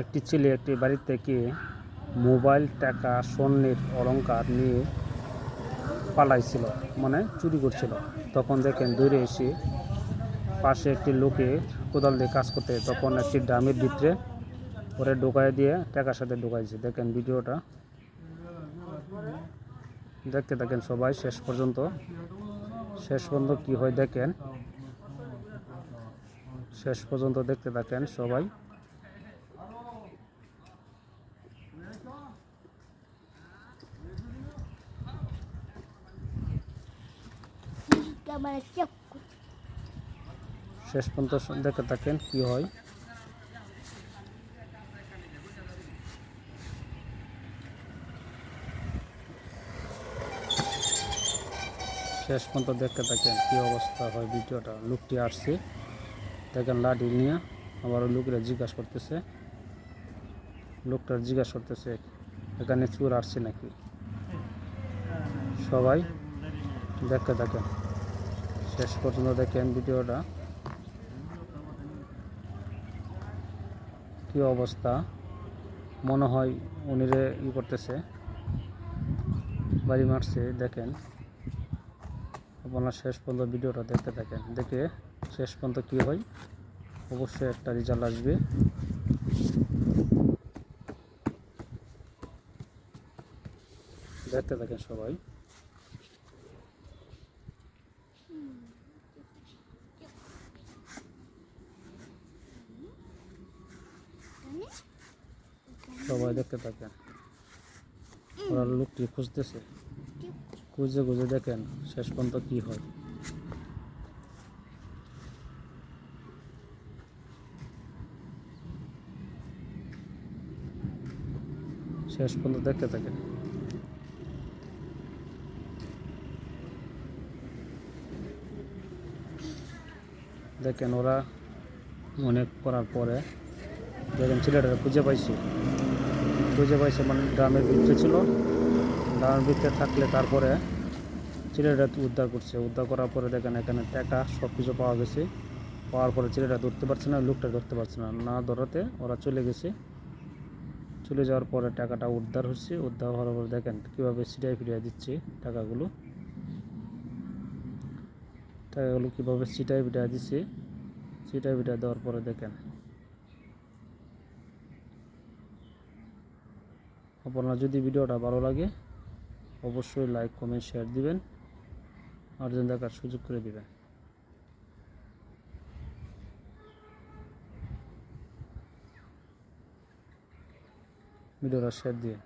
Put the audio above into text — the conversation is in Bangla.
একটি ছেলে একটি বাড়ি থেকে মোবাইল, টাকা, স্বর্ণের অলংকার নিয়ে পালাইছিল, মানে চুরি করছিল। তখন দেখেন দৌড়ে এসে পাশে একটি লোকে কোদাল দিয়ে কাজ করতে, তখন একটি ড্রামের ভিতরে ওরে ঢোকায় দিয়ে টাকার সাথে ঢোকাইছে। দেখেন ভিডিওটা দেখতে থাকেন সবাই শেষ পর্যন্ত কি হয় দেখেন, শেষ পর্যন্ত দেখতে থাকেন সবাই। শেষ পর্যন্ত দেখতে থাকেন কি হয়। শেষ পর্যন্ত দেখতে থাকেন কি অবস্থা হয় ভিডিওটা। লোকটি আসছে দেখেন লাঠি নিয়ে, আবার লোকেরা জিজ্ঞাসা করতেছে, এখানে চোর আসছে নাকি। সবাই দেখতে থাকেন শেষ পর্যন্ত দেখেন ভিডিওটা কি অবস্থা। মনে হয় উনিরে করতেছে, বাড়ি মারছে। দেখেন আপনারা শেষ পর্যন্ত ভিডিওটা দেখতে থাকেন, দেখে শেষ পর্যন্ত কি হয় অবশ্যই একটা রেজাল্ট আসবে। দেখতে থাকেন সবাই। সবাই দেখতে থাকেন। ওরা লোকটি খুঁজতেছে, খুঁজে দেখেন শেষ পর্যন্ত কি হয়। শেষ পর্যন্ত দেখতে থাকেন। দেখেন ওরা অনেক করার পরে দেখেন ছেলেটা খুঁজে পাইছে, মানে ড্রামের ভিতরে ছিল। ড্রামের ভিতরে থাকলে তারপরে ছেলেটা উদ্ধার করছে। উদ্ধার করার পরে দেখেন এখানে টাকা সব কিছু পাওয়া গেছে। পাওয়ার পরে ছেলেটা ধরতে পারছে না, লোকটা ধরতে পারছে না, না ধরাতে ওরা চলে গেছে। চলে যাওয়ার পরে টাকাটা উদ্ধার হচ্ছে। উদ্ধার হওয়ার পরে দেখেন কীভাবে ছিটাই দিচ্ছে টাকাগুলো কীভাবে ছিটাই দিচ্ছে। ছিটাই দেওয়ার পরে দেখেন আপনার যদি ভিডিওটা ভালো লাগে অবশ্যই লাইক, কমেন্ট, শেয়ার দিবেন, আরেকজন দেখার সুযোগ করে দিবেন। ভিডিওটা শেয়ার দিয়ে